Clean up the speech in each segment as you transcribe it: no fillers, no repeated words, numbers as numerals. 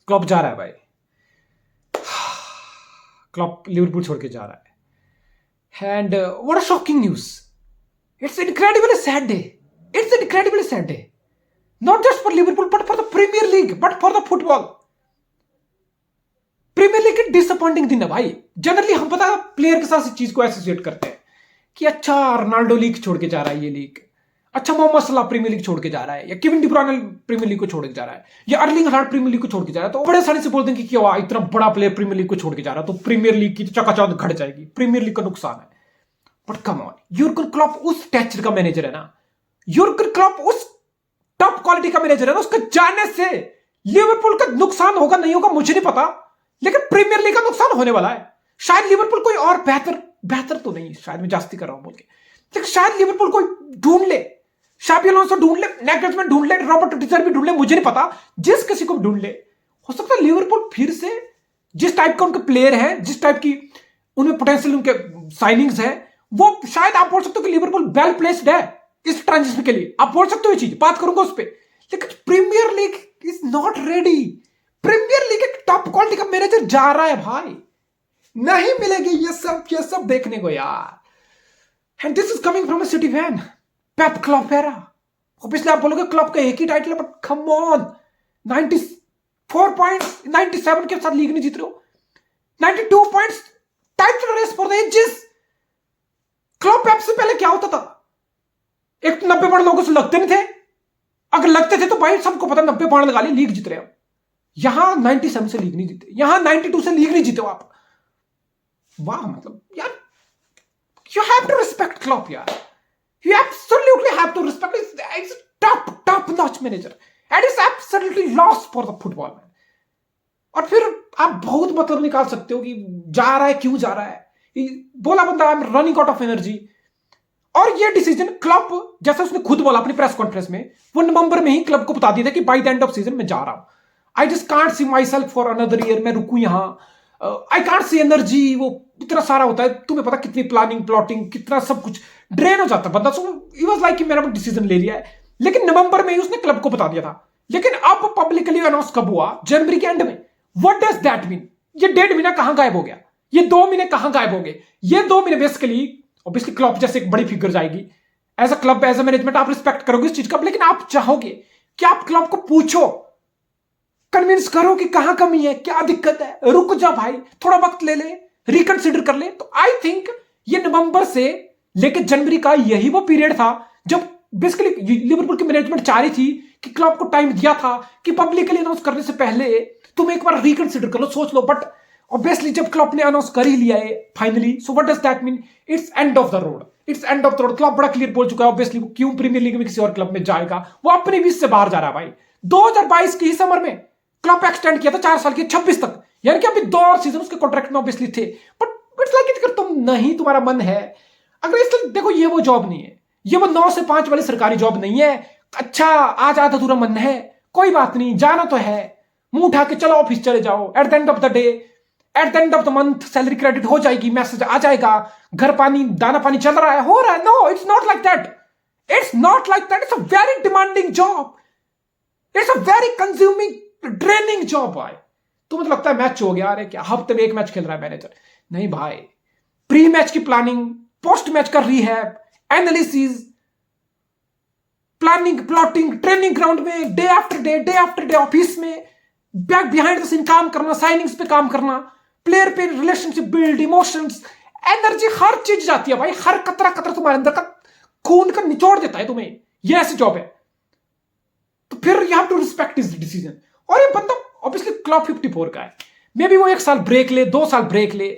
Klopp जा रहा है भाई। क्लॉप लिवरपूल छोड़ के जा रहा है and what a shocking news. It's incredibly sad day. It's incredibly sad day, not just for Liverpool but for the Premier League, but for the football. Premier League के डिसअपॉइंटिंग दिन है भाई। Generally हम पता प्लेयर के साथ इस चीज को एसोसिएट करते हैं कि अच्छा रोनाल्डो लीग छोड़ के जा रहा है, ये लीग अच्छा, मोहम्मद सलाह प्रीमियर लीग छोड़ के जा रहा है, या Kevin De Bruyne Premier League को छोड़ के जा रहा है, या अर्लिंग हालांड प्रीमियर लीग को छोड़ के जा रहा है, तो बड़े सारे से बोलते हैं कि क्या हुआ, इतना बड़ा प्लेयर प्रीमियर लीग को छोड़ के जा रहा है तो प्रीमियर लीग की तो चकाचौंध घट जाएगी, प्रीमियर लीग का नुकसान है। But come on, Jürgen Klopp उस स्टैचर का मैनेजर है ना, यूर्गन क्लॉप उस टॉप क्वालिटी का मैनेजर है ना, उसके जाने से लिवरपूल का नुकसान होगा नहीं होगा मुझे नहीं पता, लेकिन प्रीमियर लीग का नुकसान होने वाला है। शायद लिवरपूल कोई और बेहतर तो नहीं, शायद मैं जास्ती कर रहा हूं बोल के, लेकिन शायद लिवरपूल कोई ढूंढ ले, शाबी अलोंसो ढूंढ ले, नैगल्समैन ढूंढ ले, रॉबर्ट डिजर्बी भी ढूंढ ले, मुझे नहीं पता, जिस किसी को भी ढूंढ ले, हो सकता है लिवरपूल फिर से जिस टाइप का उनके प्लेयर है, जिस टाइप की उनमें पोटेंशियल उनके साइनिंग्स है, वो शायद आप बोल सकते हो कि लिवरपूल वेल प्लेस्ड है इस ट्रांजिशन के लिए, आप बोल सकते हो ये चीज, बात करूंगा उस पर। लेकिन Premier League is not ready. Premier League एक टॉप क्वालिटी का मैनेजर जा रहा है भाई, नहीं मिलेगी ये सब देखने को यार। And this is coming from a City fan, Pep Klopp era. Obviously आप बोलोगे क्लॉप का एक ही टाइटल है, बट कम ऑन, 94 पॉइंट्स, 97 के साथ लीग नहीं जीत रहे हो, 92 points, title race for the ages. Klopp Pep से पहले क्या होता था, एक 90 पॉइंट लोगों से लगते नहीं थे, अगर लगते थे तो भाई सबको पता 90 पॉइंट लगा लिए लीग जीत रहे हो। यहां 97 से लीग नहीं जीते, यहां 92 से लीग नहीं जीते हो आप। वाह, मतलब यार, you have to respect Klopp यार, you absolutely have to respect it. It's top notch manager and it's absolutely lost for the football man. और फिर आप बहुत मतलब निकाल सकते हो कि जा रहा है, क्यों जा रहा है, बोला बंदा I am running out of energy. और ये डिसीजन क्लब, जैसा उसने खुद बोला अपनी प्रेस कॉन्फ्रेंस में, वो नवंबर में ही क्लब को बता दिया था कि by the end off season मैं जा रहा हूं, I just can't see my self for another year, मैं रुकू यहां, आई कांट सी एनर्जी। वो इतना सारा होता है, तुम्हें पता कितनी प्लानिंग प्लॉटिंग कितना सब कुछ ड्रेन हो जाता है बंदा। सो ही वाज लाइक कि मैंने डिसीजन ले लिया है, लेकिन नवंबर में ही उसने क्लब को बता दिया था। लेकिन अब पब्लिकली अनाउंस कब हुआ, जनवरी के एंड में। व्हाट डज दैट मीन, ये 1.5 महीना कहां गायब हो गया, ये 2 महीने कहां गायब हो गए। ये 2 महीने बेसिकली ऑब्वियसली क्लब जैसे एक बड़ी फिगर जाएगी, as a club as a management आप रिस्पेक्ट करोगे इस चीज का, लेकिन आप चाहोगे कि आप क्लब को पूछो, कन्विंस करो कि कहां कमी है, क्या दिक्कत है, रुक जा भाई, थोड़ा वक्त ले ले, रिकंसिडर कर ले। तो आई थिंक ये नवंबर से लेकर जनवरी का यही वो पीरियड था जब बेसिकली लिवरपूल की मैनेजमेंट चाह रही थी कि क्लब को टाइम दिया था कि पब्लिकली अनाउंस करने से पहले तुम एक बार रिकंसिडर कर लो, सोच लो। बट ऑब्वियसली जब क्लब ने अनाउंस कर ही लिया है finally, so what does that mean, it's and of the road, it's and of the road. Club बड़ा क्लियर बोल चुका है ऑब्वियसली वो क्यों प्रीमियर लीग में किसी और क्लब में जाएगा, वो अपनी विश से बाहर जा रहा है भाई। 2022 की समर में क्लब एक्सटेंड किया था 4 साल के 26 तक, यानी कि अभी 2 और सीजन उसके कॉन्ट्रैक्ट में ऑब्वियसली थे। बट इट्स लाइक अगर तुम नहीं, तुम्हारा मन है, अगर इसलिए देखो ये वो जॉब नहीं है, ये वो 9 से 5 वाली सरकारी जॉब नहीं है। अच्छा आज आधा अधूरा मन है, कोई बात नहीं, जाना तो है, मुंह उठा के चलो ऑफिस चले जाओ, eight the end of the day, eight the end of the month salary credit हो जाएगी, मैसेज आ जाएगा, घर पानी दाना पानी चल रहा है, हो रहा है। No, it's not like that, it's not like that. It's a very demanding job, it's a very consuming draining job भाई। तो मुझे लगता है मैच हो गया, अरे क्या हफ्ते में 1 मैच खेल रहा है मैनेजर, नहीं भाई। प्री मैच की प्लानिंग, पोस्ट मैच का rehab, analysis, planning plotting, training ground में डे आफ्टर डे ऑफिस में बैक बिहाइंड द सीन काम करना, साइनिंग्स पे काम करना, प्लेयर पे रिलेशनशिप बिल्ड, इमोशंस, एनर्जी, हर चीज जाती है भाई। हर कतरा तुम्हारे अंदर का खून का निचोड़ देता है तुम्हें, ये ऐसी जॉब है। तो फिर you have to respect his decision. और ये बंदा ऑब्वियसली क्लब 54 का है, मे बी वो 1 साल ब्रेक ले, 2 साल ब्रेक ले,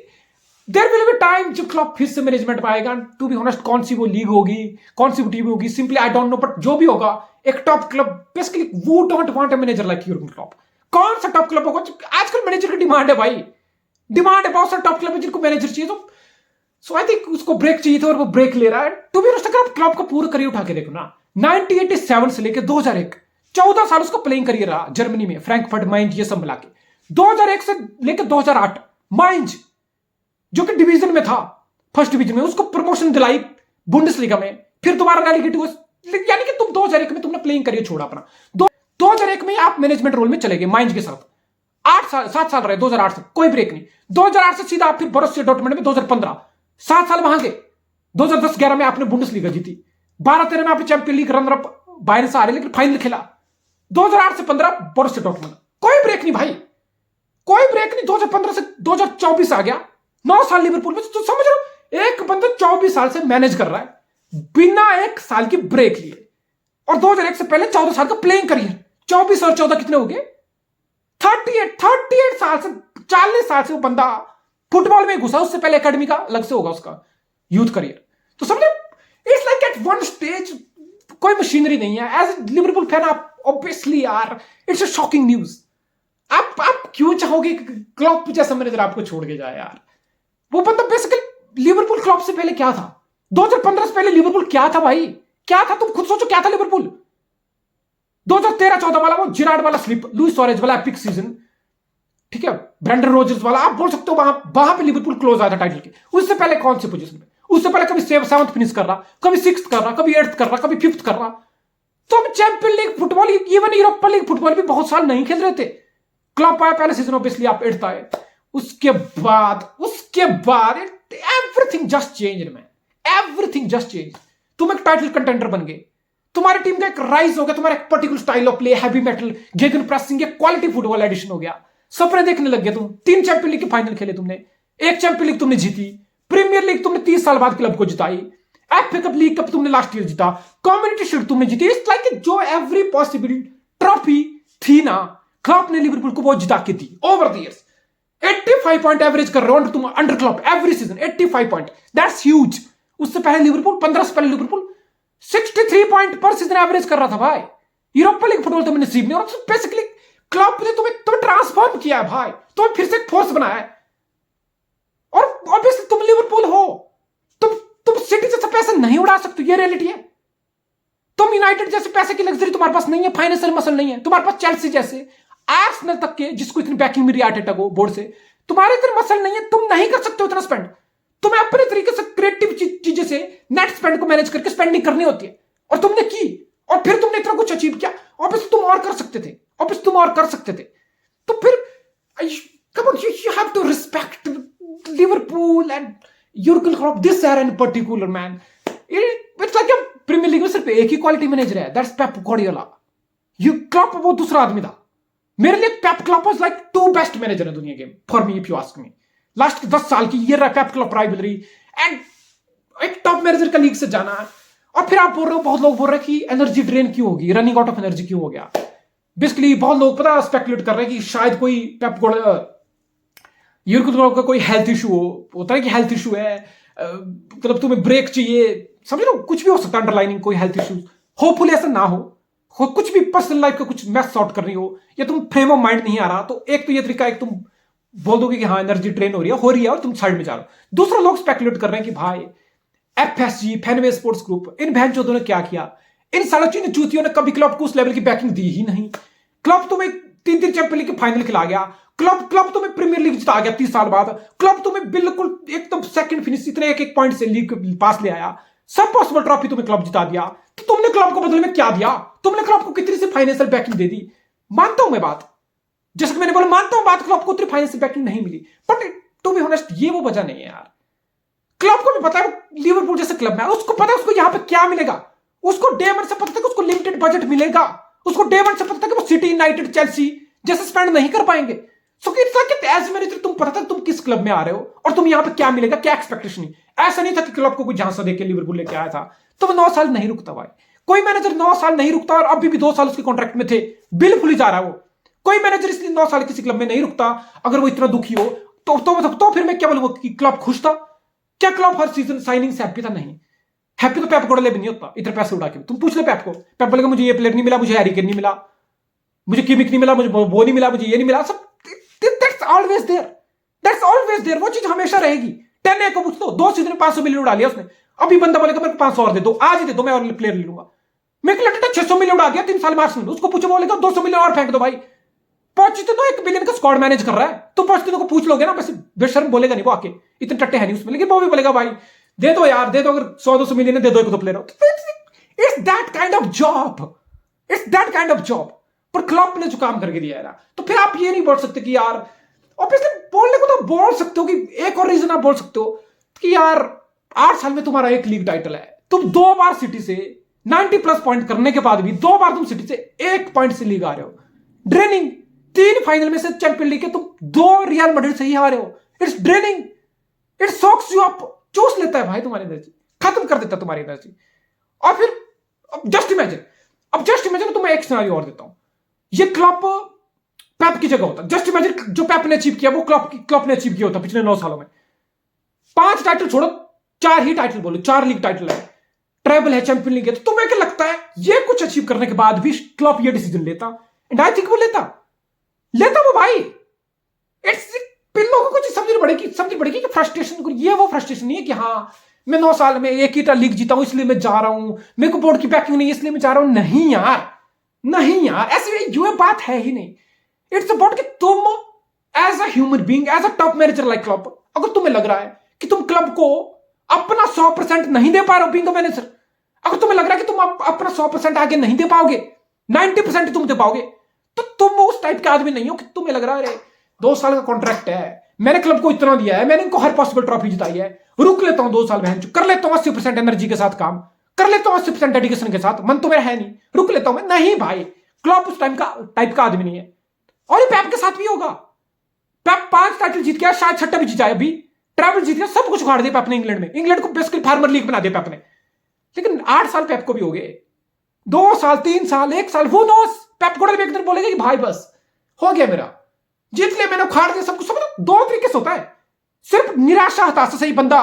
देयर विल बी टाइम जब क्लब फिर से मैनेजमेंट में आएगा। टू बी ऑनेस्ट, कौन सी वो लीग होगी, कौन सी वो टीम होगी, simply I don't know, but जो भी होगा एक टॉप क्लब, बेसिकली वो don't want a manager like Jürgen Klopp. कौन सा टॉप क्लब होगा, आजकल मैनेजर की डिमांड है भाई, डिमांड है, बहुत सारे टॉप क्लब है जिनको मैनेजर चाहिए। तो सो आई थिंक उसको ब्रेक चाहिए था और वो ब्रेक ले रहा है। टू बी ऑनेस्ट, अगर आप क्लब का पूरा करियर उठा के देखो ना, 1987 से लेकर 2001, 14 साल उसका प्लेइंग करियर रहा जर्मनी में, फ्रैंकफर्ट, माइंज, ये सब मिला के। 2001 से लेकर 2008 माइंज जो कि डिवीजन में था, फर्स्ट डिवीजन में, उसको प्रमोशन दिलाई बुंडेसलीगा में, फिर दोबारा रेलीगेट हुआ। यानी कि तुम 2001 में तुमने प्लेइंग करियर छोड़ा अपना, 2001 में आप मैनेजमेंट रोल में चले गए माइंज के साथ। 8 साल 7 साल रहे 2008 से, कोई ब्रेक नहीं। 2008 से सीधा आप फिर बोरुसिया डॉर्टमुंड में 2015, 7 साल वहां गए। 2010-11 में आपने बुंडेसलीगा जीती, 12-13 में आपने champion league runner up Bayern से हारे लेकिन फाइनल खेला। 2008 से 15 बोरुसिया डॉर्टमुंड, कोई ब्रेक नहीं भाई, कोई ब्रेक नहीं। 2015 से 2024 आ गया, 9 साल लिवरपूल में। तो समझ रहे हो, एक बंदा 24 साल से मैनेज कर रहा है बिना 1 साल की ब्रेक लिए, और 2001 से पहले 14 साल का प्लेइंग करियर। 24 और 14 कितने हो गए? 38 साल से, 40 साल से वो बंदा फुटबॉल में घुसा। उससे पहले एकेडमी का अलग से होगा उसका यूथ करियर। तो समझे, it's like at one stage कोई मशीनरी नहीं है। एज लिवरपूल फैन आप ऑब्वियसली यार, इट्स अ शॉकिंग न्यूज। आप क्यों चाहोगे क्लॉप जैसा मैनेजर आपको छोड़ के जाए यार? वो बंदा बेसिकली लिवरपूल क्लॉप से पहले क्या था? 2015 से पहले लिवरपूल क्या था भाई? क्या था? तुम खुद सोचो क्या था लिवरपूल। 2013-14 वाला वो जिरार्ड वाला स्लिप, लुइस सुआरेज वाला एपिक सीजन, ठीक है, ब्रेंडन रोजर्स वाला, आप बोल सकते हो वहां पे लिवरपूल क्लोज आया था टाइटल के। उससे पहले कौन सी पोजीशन में? उससे पहले कभी 7th फिनिश कर रहा, कभी 6th कर रहा, कभी 8th कर रहा, कभी 5th कर रहा। तो हम champion league football, even Europa league football भी बहुत साल नहीं खेल रहे थे। क्लब आया पहले सीजन, ऑब्वियसली आप 8th आए। उसके बाद everything just change man, everything just change. तुम एक टाइटल कंटेंडर बन गए, तुम्हारी टीम का एक राइज हो गया, तुम्हारा एक particular style of play, heavy metal, gegenpressing, quality football edition हो गया। सपने देखने लग गए तुम। 3 चैंपियन लीग के फाइनल खेले तुमने, 1 चैंपियन लीग तुमने जीती, प्रीमियर लीग तुमने 30 साल बाद क्लब को जिताई, एफए कप, लीग कप तुमने लास्ट ईयर जीता, कम्युनिटी शील्ड तुमने जीती। इट्स लाइक जो एवरी पॉसिबल ट्रॉफी थी ना, क्लब ने लिवरपूल को वो जिता के दी over the years. 85 point average कर रहे हो तुम under club every season, 85 point, that's huge. उससे पहले लिवरपूल 15 से पहले लिवरपूल 63 पॉइंट पर सीजन एवरेज कर रहा था भाई। यूरोपा लीग फुटबॉल तुम्हें नसीब नहीं, और बेसिकली क्लब ने तुम्हें ट्रांसफॉर्म किया है भाई, तुम्हें फिर से एक फोर्स बनाया है। और ऑब्वियसली तुम लिवरपूल हो, तुम सिटी जैसे पैसे नहीं उड़ा सकते, ये रियलिटी है। तुम यूनाइटेड जैसे पैसे की लग्जरी तुम्हारे पास नहीं है, फाइनेंशियल मसल नहीं है तुम्हारे पास। चेल्सी जैसे, आर्सेनल तक के, जिसको इतनी बैकिंग मिली आर्टेटा को बोर्ड से, तुम्हारे इतने मसल नहीं है, तुम नहीं कर सकते उतना स्पेंड। तुम्हें अपने तरीके से क्रिएटिव चीजें से नेट स्पेंड को मैनेज करके स्पेंडिंग करनी होती है, और तुमने की, और फिर तुमने इतना कुछ अचीव किया। ऑब्वियसली तुम और कर सकते थे, ऑब्वियसली तुम और कर सकते थे। तो फिर come on, you have to respect Liverpool and Jurgen Klopp this year in particular man. It's like Premier League में सिर्फ एक ही क्वालिटी मैनेजर है, that's Pep Guardiola. You Klopp वो दूसरा आदमी था। मेरे लिए Pep Klopp was like 2 best manager है दुनिया के, for me if you ask me. Last 10 साल की ये रहा पेप क्लॉप राइवलरी, एंड एक टॉप मैनेजर का लीग से जाना है। और फिर आप बोल रहे हो, बहुत लोग बोल रहे हैं कि एनर्जी ड्रेन क्यों होगी, रनिंग आउट ऑफ एनर्जी क्यों हो गया। बेसिकली बहुत लोग पता स्पेकुलेट कर रहे हैं कि शायद कोई यूर्गन क्लॉप का कोई हेल्थ इशू होता है कि हेल्थ इशू है, मतलब तुम्हें ब्रेक चाहिए, समझ लो कुछ भी हो सकता है अंडरलाइनिंग कोई हेल्थ इशू। होपफुली ऐसा ना हो, कुछ भी पर्सनल लाइफ का कुछ मैस सॉर्ट करनी हो, या तुम फ्रेम ऑफ माइंड नहीं आ रहा, तो एक तो ये तरीका, एक तुम बोल दोगे कि हाँ एनर्जी ड्रेन हो रही है और तुम साइड में जा रहे हो। दूसरा लोग स्पेकुलेट कर रहे हैं कि भाई एफएसजी, फैनवे स्पोर्ट्स ग्रुप, इन बहन चौधों ने क्या किया, इन सालचीन चूतियों ने कभी क्लब को उस लेवल की बैकिंग दी ही नहीं। क्लब तुम्हें 3 चैंपियन लीग के फाइनल खिला गया, क्लब तुम्हें प्रीमियर लीग जिता गया 30 साल बाद, क्लब तुम्हें बिल्कुल एकदम सेकंड फिनिश, इतने एक पॉइंट से लीग पास ले आया, सब पॉसिबल ट्रॉफी तुम्हें क्लब जिता दिया। तो तुमने क्लब को बदले में क्या दिया? तुमने क्लब को कितनी सी फाइनेंशियल बैकिंग दे दी? मानता हूं मैं बात, जैसे कि मैंने बोला, मानता हूं बात, क्लब को उतनी फाइनेंशियल बैकिंग नहीं मिली, बट टू बी ऑनेस्ट ये वो वजह नहीं है यार। क्लब को भी पता है लिवरपूल जैसे क्लब में, उसको पता है उसको यहां पे क्या मिलेगा। उसको डे वन से पता था कि उसको लिमिटेड बजट मिलेगा, उसको डे वन से पता था कि वो सिटी, यूनाइटेड, चेल्सी जैसे स्पेंड नहीं कर पाएंगे। So it's like as manager तुम पता था तुम किस क्लब में आ रहे हो और तुम यहां पे क्या मिलेगा, क्या एक्सपेक्टेशन नहीं। ऐसा नहीं था कि क्लब को कोई झांसा देके लिवरपूल लेके आया था। तो वो 9 साल नहीं रुकता भाई, कोई मैनेजर 9 साल नहीं रुकता, और अभी भी 2 साल उसके कॉन्ट्रैक्ट में थे, बिल्कुल ही जा रहा है वो। कोई मैनेजर इसलिए 9 साल किसी क्लब में नहीं रुकता अगर वो इतना दुखी हो। तो फिर मैं क्या बोलूंगा कि क्लब खुश था क्या? क्लब हर सीजन साइनिंग से हैप्पी था? नहीं हैप्पी तो पेप गार्डियोला भी नहीं होता इतने पैसे उड़ा के। तुम पूछ ले पेप को, पेप बोलेगा मुझे ये प्लेयर नहीं मिला, मुझे हैरी केन नहीं मिला, मुझे किमिक नहीं मिला, मुझे वो नहीं मिला, मुझे ये नहीं मिला। सब that's always there, that's always there, वो चीज हमेशा रहेगी। 10A को पूछ लो, 2 सीजन में 500 मिलियन उड़ा लिया उसने। अभी बंदा बोलेगा मेरे को 500 और दे दो, आज ही दे दो, मैं और प्लेयर ले लूंगा। मेरे को लगता है 600 मिलियन उड़ा दिया 3 साल में आर्सेनल। उसको पूछो, बोलेगा 200 मिलियन और फेंक दो भाई। पोचेटिनो 1 बिलियन का स्क्वाड मैनेज कर रहा है, तो पोचेटिनो को पूछ लोगे ना, वैसे बेशर्म बोलेगा नहीं वो आके, इतने टट्टे हैं नहीं उसमें, लेकिन वो भी बोलेगा भाई दे दो यार, दे दो, अगर 100-200 मिलियन दे दो, एक तो प्लेयर हो। It's that kind of job, it's that kind of job. पर क्लब ने जो काम करके दिया है ना, तो फिर आप ये नहीं बोल सकते कि यार, ऑब्वियसली बोलने को तो बोल सकते हो कि एक और रीजन आप बोल सकते हो कि यार 8 साल में तुम्हारा एक लीग टाइटल है, तुम 2 बार सिटी से 90 प्लस पॉइंट करने के बाद भी 2 बार तुम सिटी से 1 पॉइंट से लीग आ रहे हो, ड्रेनिंग। 3 फाइनल में से चैंपियन लीग के तुम 2 रियल मैड्रिड से ही हारे हो, it's draining, it socks you up, चूस लेता है भाई तुम्हारी एनर्जी, खत्म कर देता है तुम्हारी एनर्जी। और फिर जस्ट इमेजिन तुम्हें एक सिनेरियो और देता हूं, ये क्लब पेप की जगह होता, जस्ट इमेजिन जो पेप ने अचीव किया वो क्लब ने अचीव किया होता पिछले 9 सालों में। 5 टाइटल छोड़ो, 4 ही टाइटल बोलो, 4 लीग टाइटल है, ट्रेबल है, चैंपियन लीग है, तो तुम्हें क्या लगता है ये कुछ अचीव करने के बाद भी क्लब ये डिसीजन लेता? एंड आई थिंक वो लेता वो भाई। इट्स लोगों को समझनी पड़ेगी कि फ्रस्ट्रेशन, ये वो फ्रस्ट्रेशन नहीं है कि हाँ मैं 9 साल में एक ही लीग जीता हूं इसलिए मैं जा रहा हूं, मेरे को बोर्ड की बैकिंग नहीं इसलिए मैं जा रहा हूं। नहीं यार, ऐसी ये बात है ही नहीं। इट्स अबाउट कि तुम as a human being, as a top manager like club, अगर तुम्हें लग रहा है कि तुम क्लब को अपना 100% नहीं दे पा रहे हो बीइंग अ मैनेजर, अगर तुम्हें लग रहा है कि तुम अपना 100% आगे नहीं दे पाओगे, 90% तुम दे पाओगे, तो तुम उस टाइप के आदमी नहीं हो कि तुम्हें लग रहा है अरे 2 साल का कॉन्ट्रैक्ट है, मैंने क्लब को इतना दिया है, मैंने इनको हर पॉसिबल ट्रॉफी जिताई है, रुक लेता हूं 2 साल बहन, कर लेता हूं 80% एनर्जी के साथ काम, कर लेता हूं 80% डेडिकेशन के साथ, मन तो मेरा है नहीं, रुक लेता हूं मैं। नहीं भाई, क्लब उस टाइप का आदमी नहीं है। और ये पेप के साथ भी होगा। पेप 5 टाइटल जीत गया, शायद 6ठा भी जीता है, अभी ट्रैवल जीत गया, सब कुछ उखाड़ दिया पेप ने इंग्लैंड में, इंग्लैंड को बेसिकली फार्मर लीग बना दिया पेप ने। लेकिन 8 साल पेप को भी हो गए, 2 साल, 3 साल, 1 साल, वो नोस पेप गोड़ा एक दिन बोलेगा कि भाई बस हो गया मेरा, जीत लिया मैंने, उखाड़ दिया सब कुछ। सब 2 तरीके से होता है, सिर्फ निराशा हताशा से ही बंदा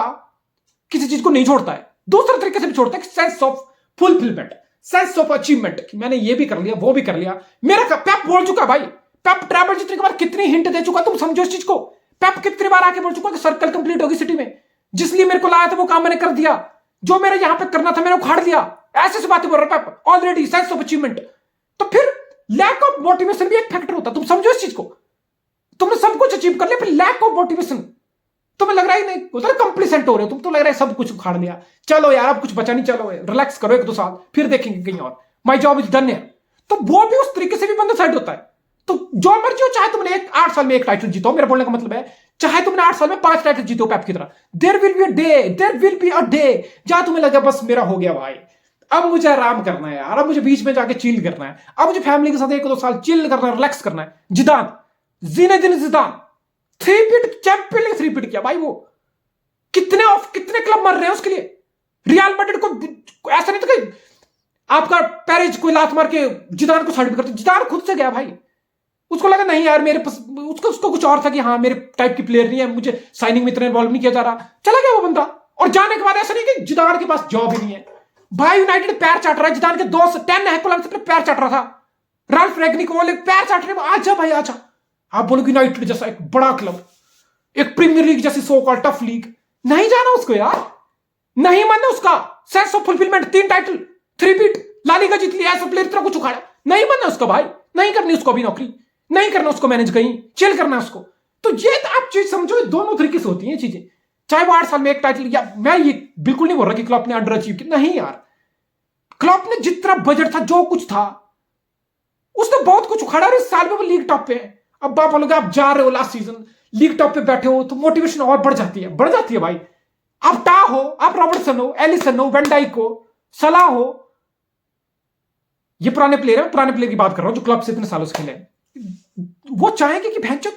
किसी चीज को नहीं छोड़ता है, दूसरे तरीके से भी छोड़ता है, sense of fulfilment, sense of achievement, कि मैंने ये भी कर लिया वो भी कर लिया। मेरा पेप बोल चुका भाई, पेप ट्रैवल जीतने के बाद कितनी हिंट दे चुका, तुम समझो इस चीज को। पेप कितनी बार आके बोल चुका कि सर्कल कंप्लीट होगी सिटी में, जिसलिए मेरे को लाया था वो काम मैंने कर दिया, जो मेरे यहां पे करना था मैंने उखाड़ दिया, ऐसे बातें बोल रहा पेप ऑलरेडी, सेंस ऑफ अचीवमेंट। तो फिर लैक ऑफ मोटिवेशन भी एक फैक्टर होता है, तुम समझो इस चीज को। तुमने सब कुछ अचीव कर लिया, फिर लैक ऑफ मोटिवेशन, तुम्हें लग रहा है नहीं, उधर कंप्लीसेंट हो रहे हो तुम, तो लग रहा है सब कुछ उखाड़ लिया, चलो यार अब कुछ बचा नहीं, चलो रिलैक्स करो 1-2 साल, फिर देखेंगे कहीं और, माई जॉब इज डन है। तो वो भी उस तरीके से भी बंदा साइड होता है। तो जो मर्जी हो, चाहे तुमने 8 साल में 1 टाइटल जीतो, मेरा बोलने का मतलब है चाहे तुमने 8 साल में 5 टाइटल जीतो पेप की तरह, there will be a day जहां तुम्हें लगा बस मेरा हो गया भाई, अब मुझे आराम करना है यार, अब मुझे बीच में जाके चिल करना है, अब मुझे फैमिली के साथ 1-2 साल चिल करना है, रिलैक्स करना है। ज़िनेदिन ज़िदान 3-पीट चैंपियन लीग 3-पीट किया भाई, वो कितने क्लब मर रहे हैं उसके लिए। रियल मैड्रिड को ऐसा नहीं था कि आपका पेरेज कोई लात मार के जिदान को साइड करते, जिदान खुद से गया भाई, उसको लगा नहीं यार मेरे पास, उसको कुछ और था कि हाँ मेरे टाइप की प्लेयर नहीं है, मुझे साइनिंग में इतना इन्वॉल्व नहीं किया जा रहा, चला गया वो बंदा। और जाने के बाद ऐसा नहीं कि जिदान के पास जॉब ही नहीं है भाई, यूनाइटेड पैर चाट रहा है, जिदान के दोस्त 10 हैकोलाम से पैर चाट रहा था, राल्फ रैगनिक वो पैर चाट रहे, आजा भाई आजा। आप बोलोगे यूनाइटेड जैसा एक बड़ा क्लब, एक प्रीमियर लीग जैसी सो कॉल्ड टफ लीग, नहीं जाना उसको यार, नहीं मानना उसका सेंस ऑफ फुलफिलमेंट, 3 टाइटल 3-पीट ला लीगा जीत लिया, ऐसा प्लेयर इतना कुछ उखाड़ा, नहीं मानना उसका भाई, नहीं करनी उसको अभी नौकरी, नहीं करना उसको मैनेज, कहीं चिल करना उसको। तो ये तो आप चीज समझो, दोनों तरीके से होती हैं चीजें, चाहे वो 8 साल में 1 टाइटल, या मैं ये बिल्कुल नहीं बोल रहा कि क्लब ने अंडर अचीव किया, नहीं यार, क्लब ने जितना बजट था जो कुछ था उसने बहुत कुछ उखाड़ा, और इस साल में वो लीग टॉप पे है। अब आप बोलोगे आप जा रहे हो लास्ट सीजन लीग टॉप पे बैठे हो, तो मोटिवेशन और बढ़ जाती है भाई। आप टा हो, आप रॉबर्टसन हो, एलिसन हो, वेन डाइक हो, सलाह हो, ये पुराने प्लेयर है, पुराने प्लेयर की बात कर रहा हूं जो क्लब से इतने सालों से खेले, वो चाहेंगे कि भैंचो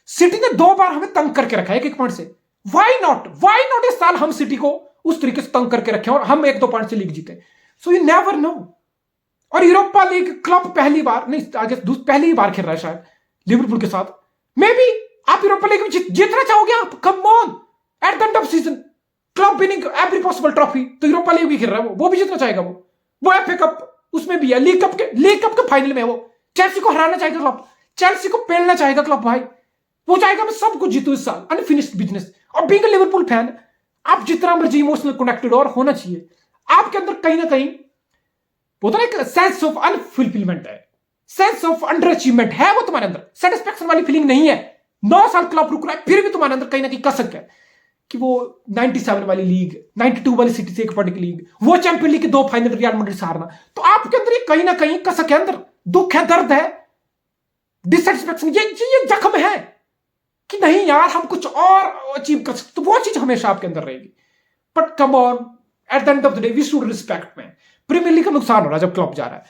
सिटी ने 2 बार हमें तंग करके रखा है 1-1 पॉइंट से, व्हाई नॉट इस साल हम सिटी को उस तरीके से तंग करके रखे और हम 1-2 पॉइंट से लीग जीते। So you never know. और यूरोपा लीग क्लब पहली बार नहीं, आगे पहली बार खेल रहा है शायद लिवरपूल के साथ, मे बी आप यूरोपा लीग में जीतना चाहोगे आप, कम on, at the end off season club winning every possible trophy, तो यूरोपा लीग भी खेल रहा है, वो भी जीतना चाहेगा, वो एफए कप उसमें भी है, लीग कप के फाइनल में है, वो चेल्सी को हराना चाहेगा क्लब, चेल्सी को पेलना चाहेगा क्लब भाई, वो चाहेगा मैं सब कुछ जीतूं इस साल, अनफिनिश्ड बिजनेस। और बीइंग अ लिवरपूल फैन, आप जितना मर्जी इमोशनल कनेक्टेड और होना चाहिए, आपके अंदर कहीं ना कहीं वो तो एक सेंस ऑफ अनफुलफिलमेंट है, सेंस ऑफ अंडर अचीवमेंट है, वो तुम्हारे अंदर सेटिस्फैक्शन वाली फीलिंग नहीं है। 9 साल क्लब रुक रहा है, फिर भी तुम्हारे अंदर कहीं ना कहीं कसक है कि वो 97 वाली लीग, 92 वाली सिटी से 1 पॉइंट की लीग, वो चैंपियन लीग के 2 फाइनल रियल मैड्रिड से हारना, तो आपके अंदर ये कहीं ना कहीं कसक है अंदर, दुख है, दर्द है, डिससेटिस्फेक्शन, ये जख्म है कि नहीं यार हम कुछ और अचीव कर सकते, तो वो चीज हमेशा आपके अंदर रहेगी। But come on, at the end of the day we should respect. में प्रीमियर लीग का नुकसान हो रहा है जब क्लब जा रहा है,